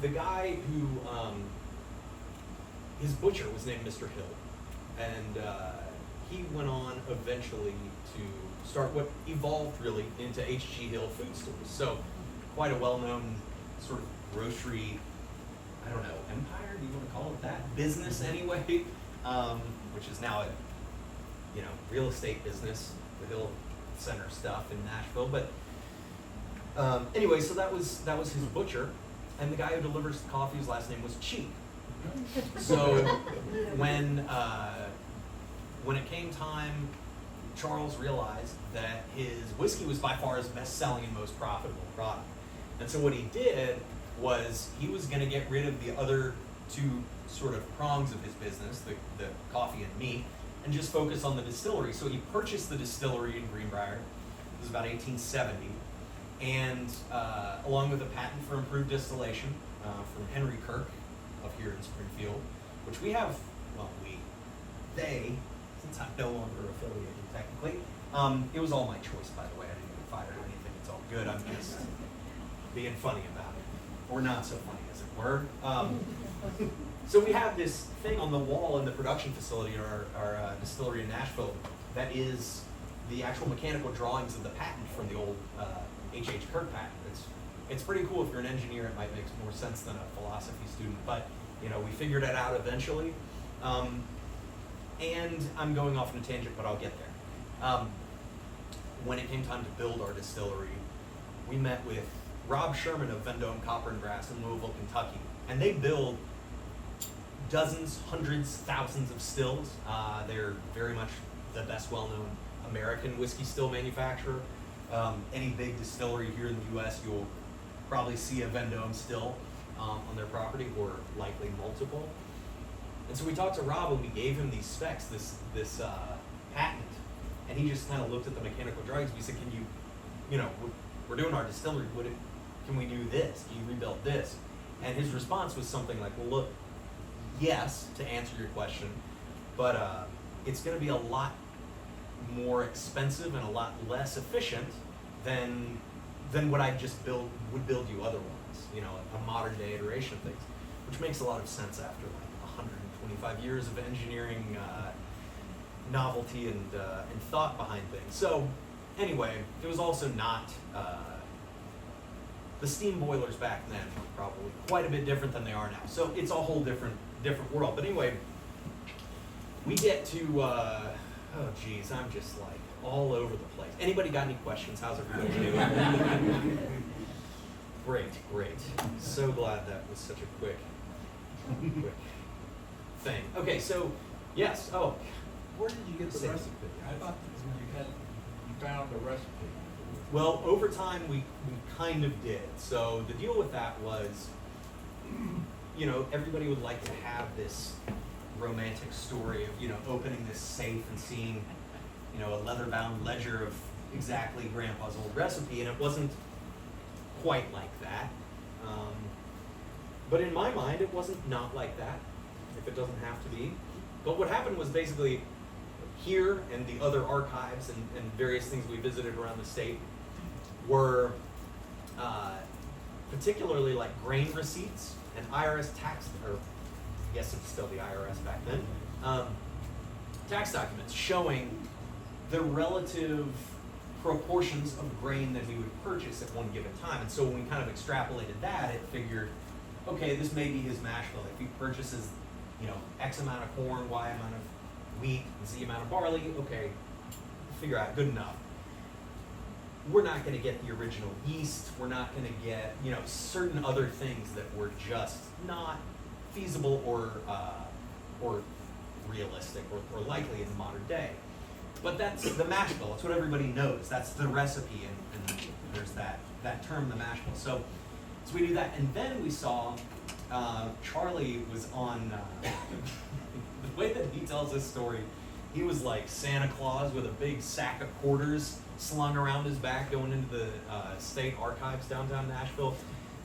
The guy who, his butcher was named Mr. Hill, and he went on eventually to start what evolved really into H.G. Hill food stores. So quite a well-known sort of grocery, I don't know, empire, do you want to call it that? Business anyway, which is now a, real estate business, the Hill Center stuff in Nashville. But anyway, so that was his butcher, and the guy who delivers the coffee, his last name was Cheap. So when it came time, Charles realized that his whiskey was by far his best-selling and most profitable product. And so what he did was he was going to get rid of the other two sort of prongs of his business, the coffee and meat, and just focus on the distillery. So he purchased the distillery in Brier. It was about 1870, and along with a patent for improved distillation from Henry Kirk up here in Springfield, which we have, they, since I'm no longer affiliated technically. It was all my choice, by the way. I didn't get fired or anything. It's all good. I'm just being funny about it. Or not so funny, as it were. So we have this thing on the wall in the production facility in our distillery in Nashville that is the actual mechanical drawings of the patent from the old H.H. Kirk patent. It's pretty cool. If you're an engineer, it might make more sense than a philosophy student, but we figured it out eventually. And I'm going off on a tangent, but I'll get there. When it came time to build our distillery, we met with Rob Sherman of Vendome Copper and Brass in Louisville, Kentucky, and they build dozens, hundreds, thousands of stills. They're very much the best well-known American whiskey still manufacturer. Any big distillery here in the U.S., you'll probably see a Vendome still on their property, or likely multiple. And so we talked to Rob and we gave him these specs, this patent, and he just kind of looked at the mechanical drawings. We said, can you, we're doing our distillery, can we do this? Can you rebuild this? And his response was something like, well, look, yes, to answer your question, but it's going to be a lot more expensive and a lot less efficient than what I just would build you otherwise, a modern day iteration of things, which makes a lot of sense after 125 years of engineering novelty and thought behind things. So anyway, it was also not, the steam boilers back then were probably quite a bit different than they are now. So it's a whole different world. But anyway, we get to, I'm just like all over the place. Anybody got any questions? How's everybody doing? Great. So glad that was such a quick thing. Okay, so yes. Oh, where did you get the recipe? I thought you found the recipe. Well, over time we kind of did. So the deal with that was, everybody would like to have this romantic story of opening this safe and seeing a leather-bound ledger of exactly Grandpa's old recipe, and it wasn't quite like that. But in my mind, it wasn't not like that, if it doesn't have to be. But what happened was basically here and the other archives and various things we visited around the state were particularly like grain receipts and IRS tax, or I guess it's still the IRS back then, tax documents showing the relative proportions of grain that we would purchase at one given time. And so when we kind of extrapolated that, it figured, okay, this may be his mash bill. If he purchases, X amount of corn, Y amount of wheat, Z amount of barley, okay, figure out, good enough. We're not going to get the original yeast. We're not going to get, certain other things that were just not feasible or realistic or likely in the modern day. But that's the mash bill. That's what everybody knows. That's the recipe, and there's that term, the mash bill. So we do that, and then we saw Charlie was on the way that he tells this story. He was like Santa Claus with a big sack of quarters slung around his back going into the state archives downtown Nashville.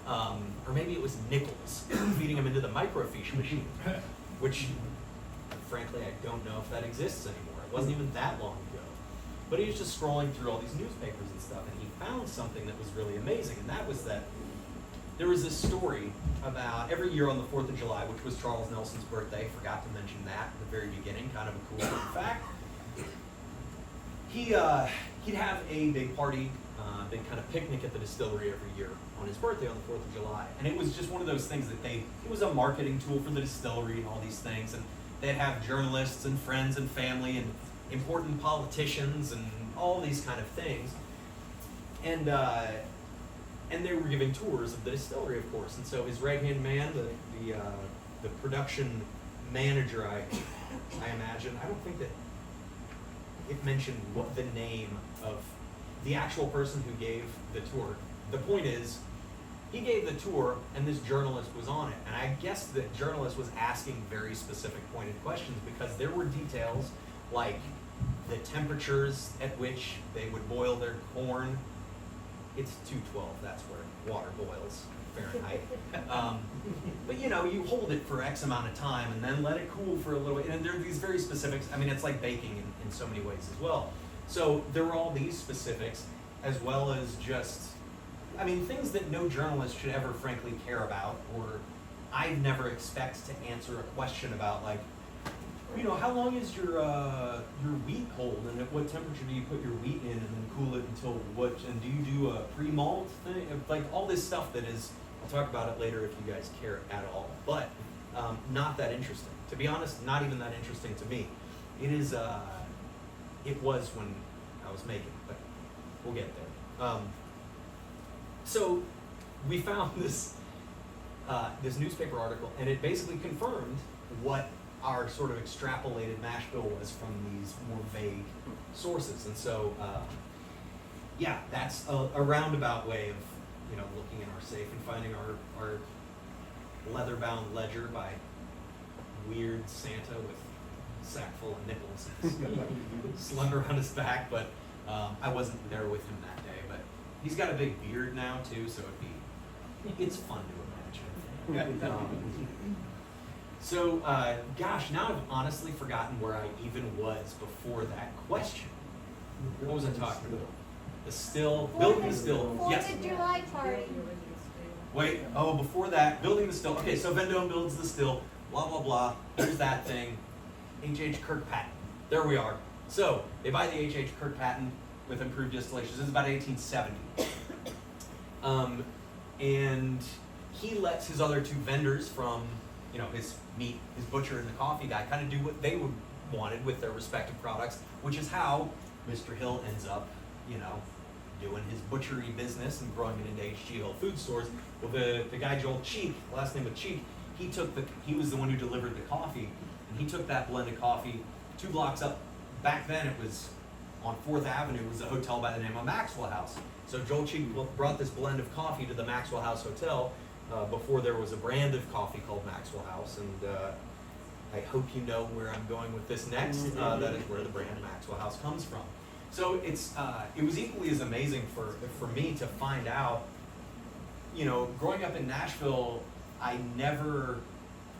Or maybe it was nickels feeding him into the microfiche machine, which frankly I don't know if that exists anymore. It wasn't even that long ago. But he was just scrolling through all these newspapers and stuff, and he found something that was really amazing, and that was that there was this story about every year on the 4th of July, which was Charles Nelson's birthday. Forgot to mention that at the very beginning. Kind of a cool fun fact. He'd have a big party, big kind of picnic at the distillery every year on his birthday on the 4th of July. And it was just one of those things that it was a marketing tool for the distillery and all these things. And they'd have journalists and friends and family and important politicians and all these kind of things. And they were giving tours of the distillery, of course. And so his right-hand man, the production manager, I imagine, I don't think that it mentioned what the name of the actual person who gave the tour. The point is, he gave the tour and this journalist was on it. And I guess the journalist was asking very specific pointed questions because there were details like the temperatures at which they would boil their corn. It's 212, that's where water boils, Fahrenheit. But you hold it for X amount of time and then let it cool for a little bit. And there are these very specifics. I mean, it's like baking in so many ways as well. So there were all these specifics as well as just, things that no journalist should ever frankly care about, or I'd never expect to answer a question about, like, how long is your wheat hold, and at what temperature do you put your wheat in and then cool it until what, and do you do a pre-malt thing? Like all this stuff that is, I'll talk about it later if you guys care at all, but not that interesting. To be honest, not even that interesting to me. It was when I was making it, but we'll get there. So we found this newspaper article, and it basically confirmed what our sort of extrapolated mash bill was from these more vague sources. And so, that's a roundabout way of, looking in our safe and finding our leather-bound ledger by weird Santa with a sack full of nickels slung around his back. But I wasn't there with him that day. But he's got a big beard now too, so it's fun to imagine. So, now I've honestly forgotten where I even was before that question. What was I talking about? The still, building the still. Yes. 4th of July party. Wait, before that, building the still. Okay, so Vendome builds the still, blah, blah, blah. There's that thing. H.H. Kirkpatrick. There we are. So, they buy the H.H. Kirkpatrick with improved distillations. This is about 1870. And he lets his other two vendors from, his meat, his butcher and the coffee guy kind of do what they wanted with their respective products, which is how Mr. Hill ends up, doing his butchery business and growing it into H.G. Hill food stores. Well, the guy Joel Cheek, last name was Cheek, he was the one who delivered the coffee, and he took that blend of coffee 2 blocks up. Back then it was on 4th Avenue, was a hotel by the name of Maxwell House. So Joel Cheek brought this blend of coffee to the Maxwell House Hotel before there was a brand of coffee called Maxwell House, and I hope you know where I'm going with this next. That is where the brand Maxwell House comes from. So it was equally as amazing for me to find out, growing up in Nashville, I never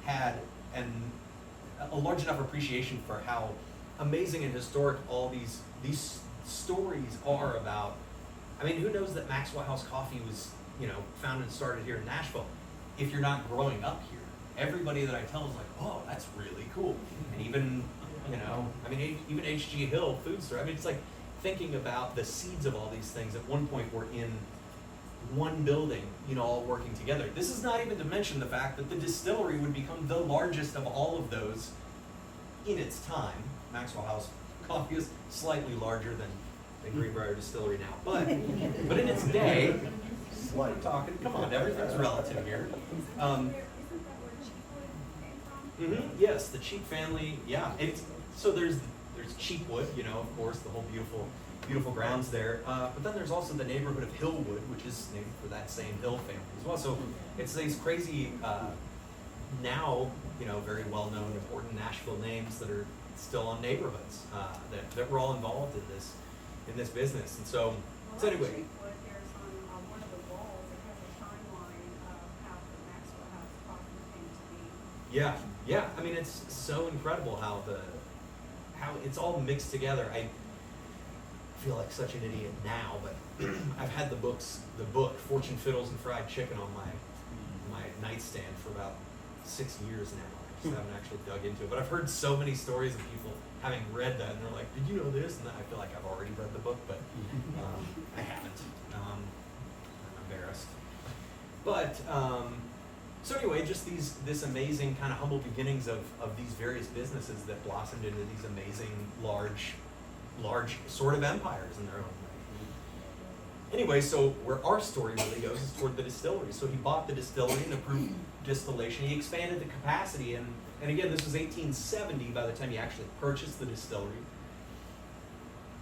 had a large enough appreciation for how amazing and historic all these stories are about. Who knows that Maxwell House Coffee was, founded and started here in Nashville? If you're not growing up here, everybody that I tell is like, oh, that's really cool. And even, even H.G. Hill food store. It's like thinking about the seeds of all these things at one point were in one building, all working together. This is not even to mention the fact that the distillery would become the largest of all of those in its time. Maxwell House Coffee is slightly larger than Brier Distillery now, but in its day, we're talking. Come on, everything's relative here. Yes, the Cheek family. Yeah, so there's Cheekwood, of course, the whole beautiful grounds there. But then there's also the neighborhood of Hillwood, which is named for that same Hill family as well. So it's these crazy, now very well-known, important Nashville names that are still on neighborhoods that were all involved in this business. And so anyway. There's on one of the walls, it has a timeline of how the Maxwell House coffee came to be. Yeah. It's so incredible how it's all mixed together. feel like such an idiot now, but I've had the book, Fortune Fiddles and Fried Chicken on my nightstand for about 6 years now. I just haven't actually dug into it, but I've heard so many stories of people having read that, and they're like, did you know this? And I feel like I've already read the book, but I haven't. I'm embarrassed. But, so anyway, just this amazing kind of humble beginnings of these various businesses that blossomed into these amazing, large sort of empires in their own way. Anyway, so where our story really goes is toward the distillery. So he bought the distillery and approved distillation. He expanded the capacity, and again, this was 1870 by the time he actually purchased the distillery.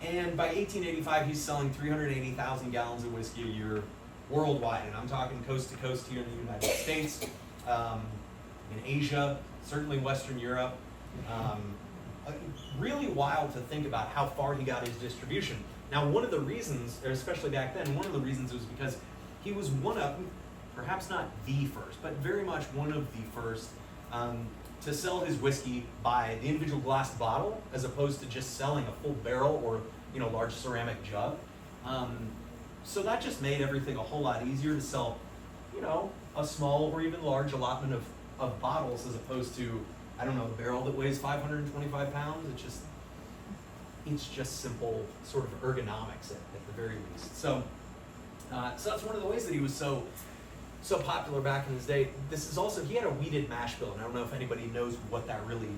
And by 1885, he's selling 380,000 gallons of whiskey a year worldwide, and I'm talking coast to coast here in the United States, in Asia, certainly Western Europe. Really wild to think about how far he got his distribution. Now, one of the reasons, especially back then, one of the reasons was because he was one of, perhaps not the first, but very much one of the first to sell his whiskey by the individual glass bottle, as opposed to just selling a full barrel or large ceramic jug. So that just made everything a whole lot easier to sell, a small or even large allotment of bottles, as opposed to, I don't know, a barrel that weighs 525 pounds. It's just simple sort of ergonomics at the very least. So that's one of the ways that he was so popular back in his day. This is also, he had a wheated mash bill, and I don't know if anybody knows what that really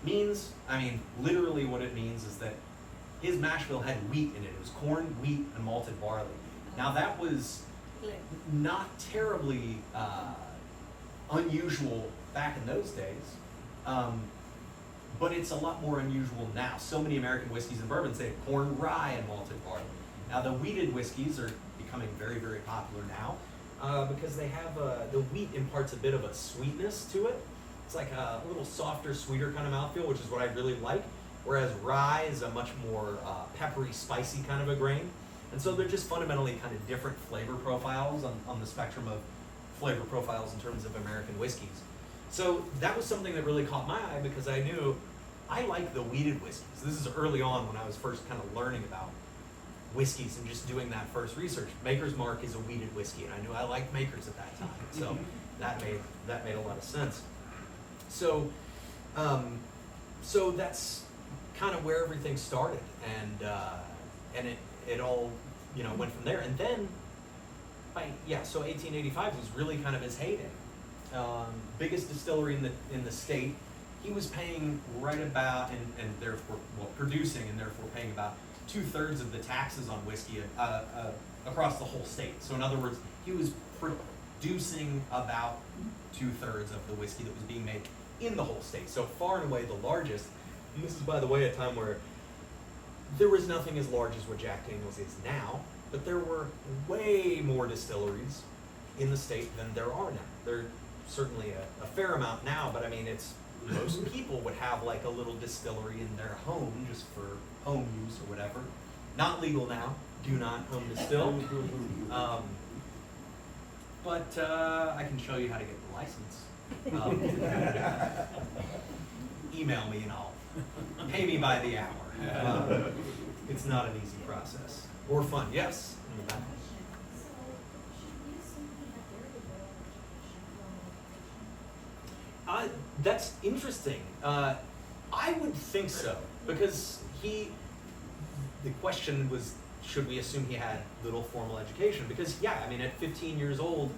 means. I mean, literally what it means is that his mash bill had wheat in it. It was corn, wheat, and malted barley. Now that was not terribly unusual back in those days, but it's a lot more unusual now. So many American whiskeys and bourbons, they have corn, rye, and malted barley. Now the wheated whiskeys are becoming very, very popular now because they have, the wheat imparts a bit of a sweetness to it. It's like a little softer, sweeter kind of mouthfeel, which is what I really like. Whereas rye is a much more peppery, spicy kind of a grain. And so they're just fundamentally kind of different flavor profiles on the spectrum of flavor profiles in terms of American whiskeys. So that was something that really caught my eye, because I knew I like the wheated whiskeys. This is early on when I was first kind of learning about whiskeys and just doing that first research. Maker's Mark is a wheated whiskey, and I knew I liked Maker's at that time. So that made a lot of sense. So so that's kind of where everything started, and it all went from there. And then so 1885 was really kind of his heyday. Biggest distillery in the state. He was paying right about and therefore producing and therefore paying about 2/3 of the taxes on whiskey across the whole state. So in other words, he was producing about 2/3 of the whiskey that was being made in the whole state. So far and away the largest. And this is, by the way, a time where there was nothing as large as what Jack Daniel's is now, but there were way more distilleries in the state than there are now. There are certainly a fair amount now, but I mean, most people would have like a little distillery in their home just for home use or whatever. Not legal now. Do not home distill. But I can show you how to get the license. Email me and I'll pay me by the hour. It's not an easy process or fun. Yes. In the back. That's interesting. I would think so, because the question was, should we assume he had little formal education? Because at 15 years old,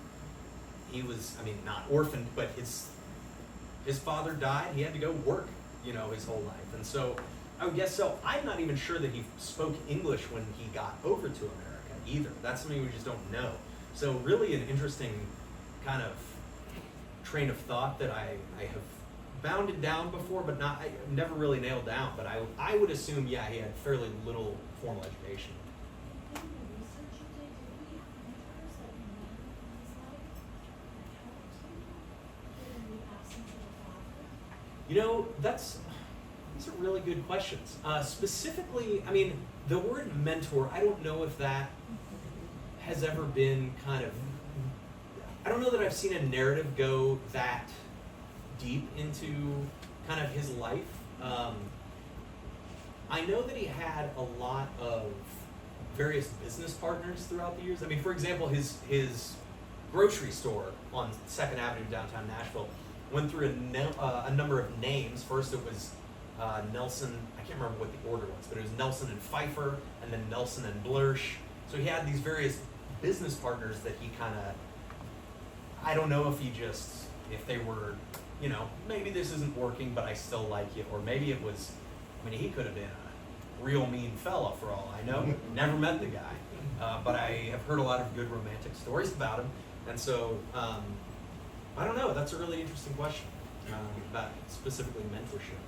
he was, not orphaned, but his father died. He had to go work, his whole life. And so I would guess so. I'm not even sure that he spoke English when he got over to America either. That's something we just don't know. So really an interesting kind of train of thought that I have bounded down before, but I never really nailed down. But I would assume, he had fairly little formal education. These are really good questions. Specifically, the word mentor, I don't know if that has ever been I don't know that I've seen a narrative go that deep into kind of his life. I know that he had a lot of various business partners throughout the years. I mean, for example, his grocery store on 2nd Avenue downtown Nashville went through a number of names. First it was Nelson, I can't remember what the order was, but it was Nelson and Pfeiffer, and then Nelson and Blursch. So he had these various business partners that he kind of, I don't know if they were, you know, maybe this isn't working, but I still like it, or maybe it was, I mean, he could have been a real mean fella for all I know. Never met the guy, but I have heard a lot of good romantic stories about him, and so I don't know. That's a really interesting question about specifically mentorship,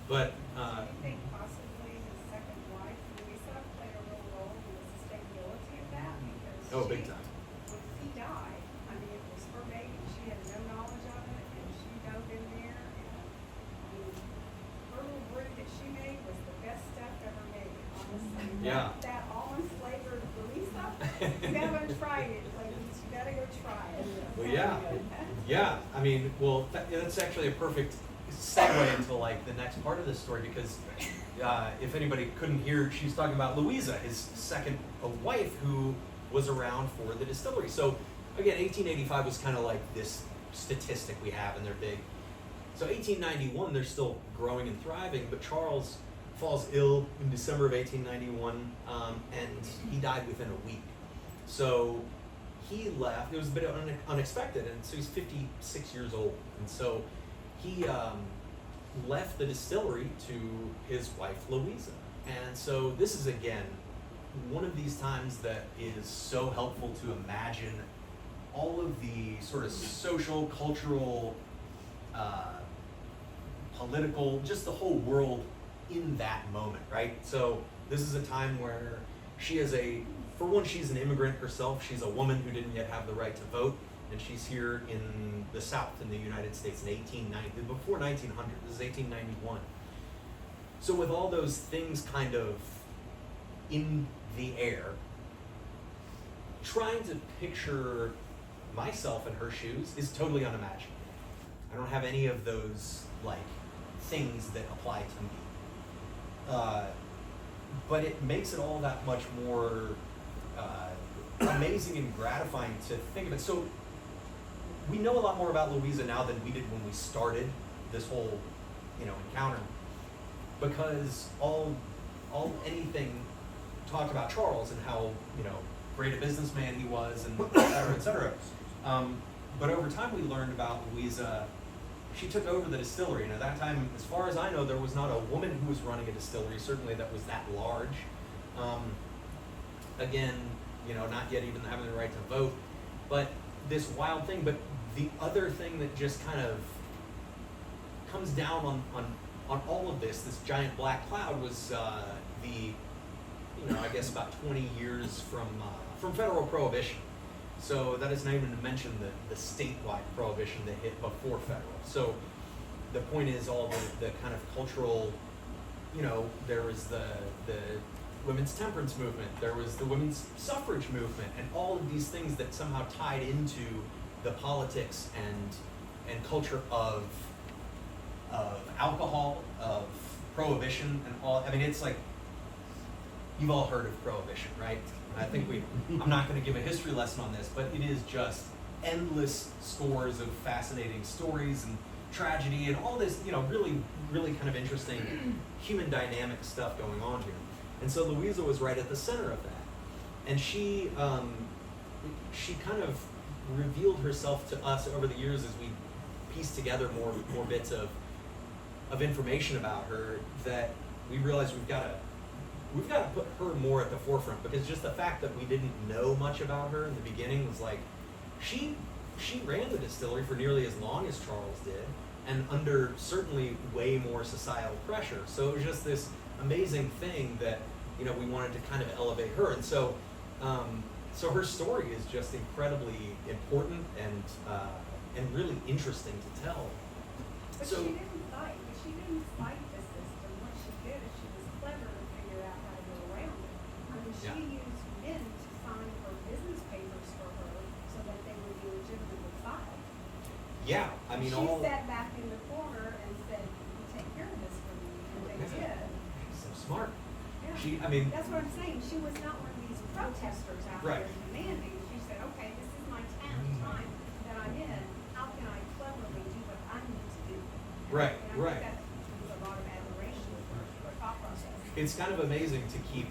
but. Do you think possibly his second wife, Louisa, played a real role in the sustainability of that? Because Big time. when he died, I mean, it was her baby. She had no knowledge of it, and she dove in there. And I mean, her little brew that she made was the best stuff ever made, honestly. Yeah. That almond flavored Louisa, you haven't tried it, ladies. You gotta go try it. Well, yeah. I mean, well, that's actually a perfect segue into like the next part of this story, because if anybody couldn't hear, she's talking about Louisa, his second wife, who was around for the distillery. So again, 1885 was kind of like this statistic we have, and they're big. So 1891, they're still growing and thriving, but Charles falls ill in December of 1891, and he died within a week. So he left. It was a bit unexpected, and so he's 56 years old, and so he left the distillery to his wife Louisa. And so this is again one of these times that is so helpful to imagine all of the sort of social, cultural, political, just the whole world in that moment, right? So this is a time where she is for one, she's an immigrant herself. She's a woman who didn't yet have the right to vote, and she's here in the South in the United States in 1890, before 1900. This is 1891. So with all those things kind of in the air, trying to picture myself in her shoes is totally unimaginable. I don't have any of those like things that apply to me. But it makes it all that much more amazing and gratifying to think of it. So we know a lot more about Louisa now than we did when we started this whole, encounter, because anything talked about Charles and how, great a businessman he was, and et cetera, et cetera. But over time we learned about Louisa. She took over the distillery, and at that time, as far as I know, there was not a woman who was running a distillery, certainly that was that large. Again, not yet even having the right to vote, but this wild thing. But the other thing that just kind of comes down on all of this giant black cloud, was I guess about 20 years from federal prohibition. So that is not even to mention the statewide prohibition that hit before federal. So the point is all the kind of cultural, there was the women's temperance movement, there was the women's suffrage movement, and all of these things that somehow tied into the politics and culture of alcohol, of prohibition, and all. I mean, it's like, you've all heard of prohibition, right? I think I'm not going to give a history lesson on this, but it is just endless scores of fascinating stories and tragedy and all this, really, really kind of interesting human dynamic stuff going on here. And so Louisa was right at the center of that. And she kind of revealed herself to us over the years as we pieced together more bits of information about her, that we realized we've got to put her more at the forefront, because just the fact that we didn't know much about her in the beginning was like, she ran the distillery for nearly as long as Charles did, and under certainly way more societal pressure. So it was just this amazing thing that we wanted to kind of elevate her, and so her story is just incredibly important and really interesting to tell. But she didn't fight the system. What she did is she was clever to figure out how to go around it. I mean, she used men to sign her business papers for her so that they would be legitimately filed. Yeah, I mean, she sat back in the corner and said, "You take care of this for me," and they did. She's so smart. Yeah. She, that's what I'm saying. She was not one of protesters out Right. there demanding. She said, okay, this is my time that I'm in. How can I cleverly do what I need to do? Right, And I right. think that's a lot of admiration for her thought process. It's kind of amazing to keep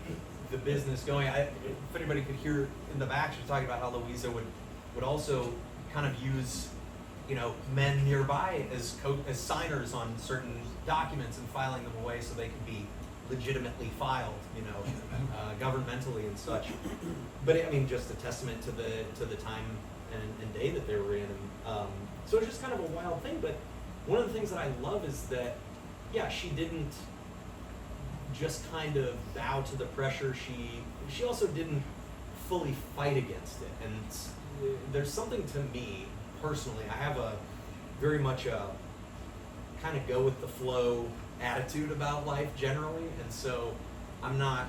the business going. If anybody could hear in the back, she's talking about how Louisa would also kind of use, men nearby as signers on certain documents and filing them away so they can be legitimately filed, governmentally and such. But I mean, just a testament to the time and day that they were in. And, so it's just kind of a wild thing. But one of the things that I love is that, yeah, she didn't just kind of bow to the pressure. She also didn't fully fight against it. And there's something to me personally. I have a very much a kind of go with the flow attitude about life generally, and so I'm not,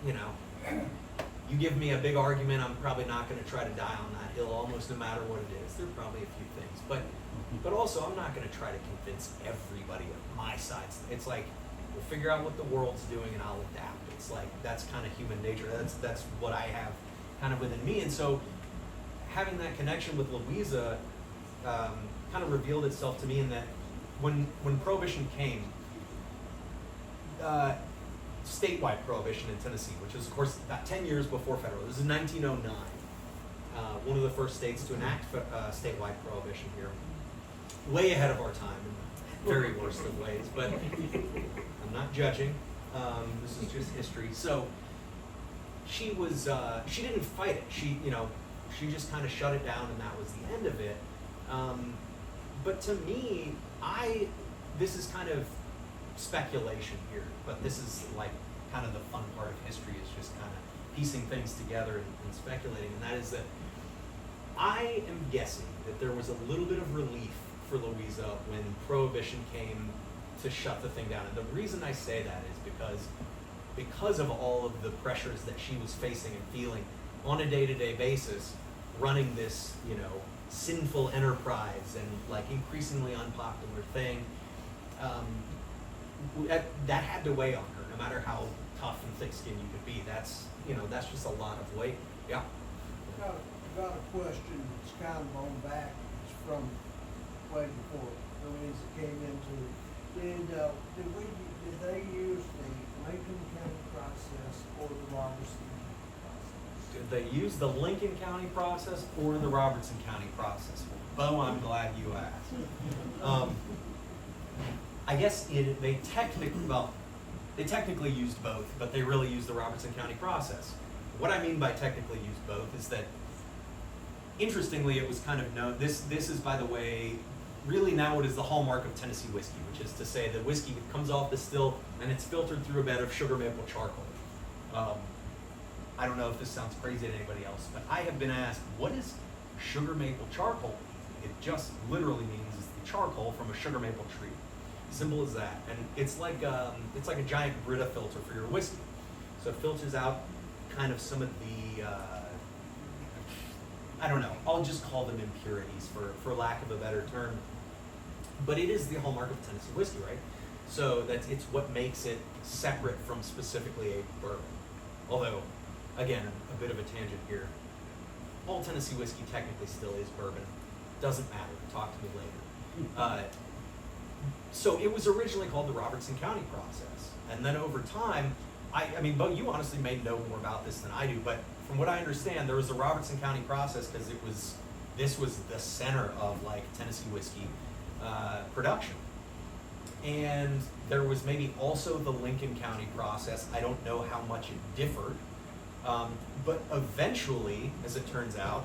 you give me a big argument, I'm probably not going to try to die on that hill almost no matter what it is. There are probably a few things, but also I'm not going to try to convince everybody of my sides. It's like, we'll figure out what the world's doing and I'll adapt. It's like, that's kind of human nature. That's what I have kind of within me. And so having that connection with Louisa kind of revealed itself to me in that when Prohibition came, statewide Prohibition in Tennessee, which was of course about 10 years before federal. This is 1909. One of the first states to enact statewide Prohibition here. Way ahead of our time in the very worst of ways, but I'm not judging. This is just history. So she didn't fight it. She just kind of shut it down, and that was the end of it. But to me, this is kind of speculation here, but this is like kind of the fun part of history, is just kind of piecing things together and speculating, and that is that I am guessing that there was a little bit of relief for Louisa when Prohibition came to shut the thing down. And the reason I say that is because of all of the pressures that she was facing and feeling on a day-to-day basis, running this, sinful enterprise and like increasingly unpopular thing. That had to weigh on her, no matter how tough and thick-skinned you could be. That's just a lot of weight. Yeah. Got a question that's kind of on back. It's from way before Louisa came into. Did they use the Lincoln County process or the Robertson process? Did they use the Lincoln County process or the Robertson County process? Bo, I'm glad you asked. I guess they technically used both, but they really used the Robertson County process. What I mean by technically used both is that, interestingly, it was kind of known. This is, by the way, really now what is the hallmark of Tennessee whiskey, which is to say the whiskey comes off the still and it's filtered through a bed of sugar maple charcoal. I don't know if this sounds crazy to anybody else, but I have been asked, what is sugar maple charcoal? It just literally means it's the charcoal from a sugar maple tree. Simple as that. And it's like a giant Brita filter for your whiskey. So it filters out kind of some of the, I don't know, I'll just call them impurities for lack of a better term. But it is the hallmark of Tennessee whiskey, right? So it's what makes it separate from specifically a bourbon. Although, again, a bit of a tangent here. All Tennessee whiskey technically still is bourbon. Doesn't matter. Talk to me later. So it was originally called the Robertson County process. And then over time, I mean, Bo, you honestly may know more about this than I do, but from what I understand, there was the Robertson County process because this was the center of like Tennessee whiskey production. And there was maybe also the Lincoln County process. I don't know how much it differed. But eventually, as it turns out,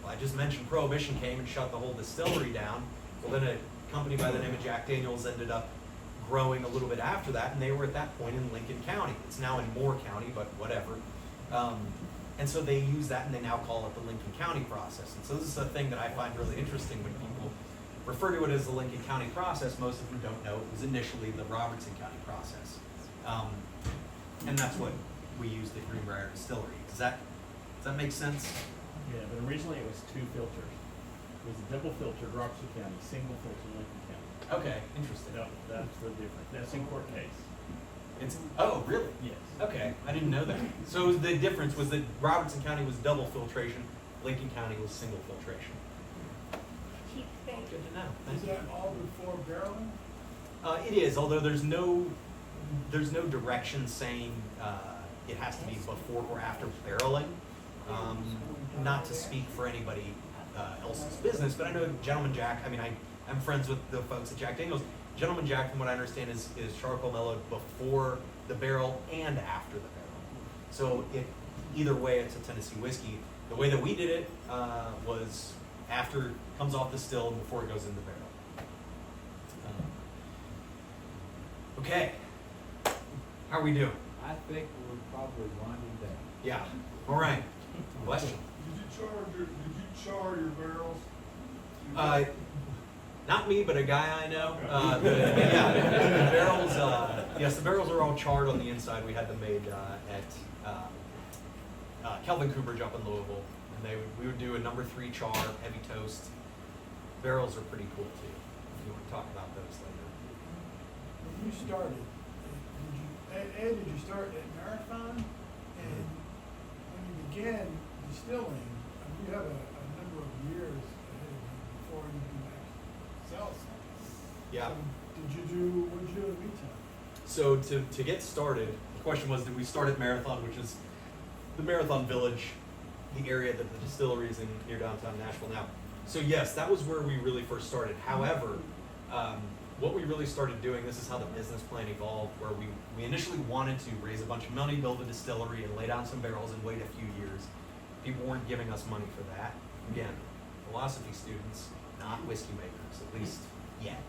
I just mentioned Prohibition came and shut the whole distillery down. Well, then a company by the name of Jack Daniels ended up growing a little bit after that, and they were at that point in Lincoln County. It's now in Moore County, but whatever. And so they use that, and they now call it the Lincoln County process. And so this is a thing that I find really interesting when people refer to it as the Lincoln County process. Most of them don't know it was initially the Robertson County process. And that's what we used at Brier Distillery. Does that make sense? Yeah, but originally it was two filters. It was a double filtered Robertson County, single filter Lincoln County. Okay, interesting. No, that's the difference. That's in court case. Oh, really? Yes. Okay, I didn't know that. So the difference was that Robertson County was double filtration, Lincoln County was single filtration. Keep thinking. Good to know. Is Thank you. that all before barreling? It is, although there's no direction saying it has to be before or after barreling. Not to speak for anybody else's business, but I know Gentleman Jack. I mean, I'm friends with the folks at Jack Daniels. Gentleman Jack, from what I understand, is charcoal mellowed before the barrel and after the barrel. So either way, it's a Tennessee whiskey. The way that we did it was after it comes off the still and before it goes in the barrel. Okay, how are we doing? I think we're probably winding down. Yeah. All right. Question. Did you char your barrels? Not me, but a guy I know. The barrels. Yes, the barrels are all charred on the inside. We had them made at Kelvin Cooperage up in Louisville, and we would do a number 3 char, heavy toast. Barrels are pretty cool too. If you want to talk about those later. When you started, did you start at Marathon? And when you began distilling, you have a number of years ahead of you before you can actually sell something. Yeah. So what did you do in the meantime? So to get started, the question was, did we start at Marathon, which is the Marathon Village, the area that the distillery is in near downtown Nashville now. So yes, that was where we really first started. However, what we really started doing, this is how the business plan evolved, where we initially wanted to raise a bunch of money, build a distillery, and lay down some barrels and wait a few years. People weren't giving us money for that. Again, philosophy students, not whiskey makers, at least yet.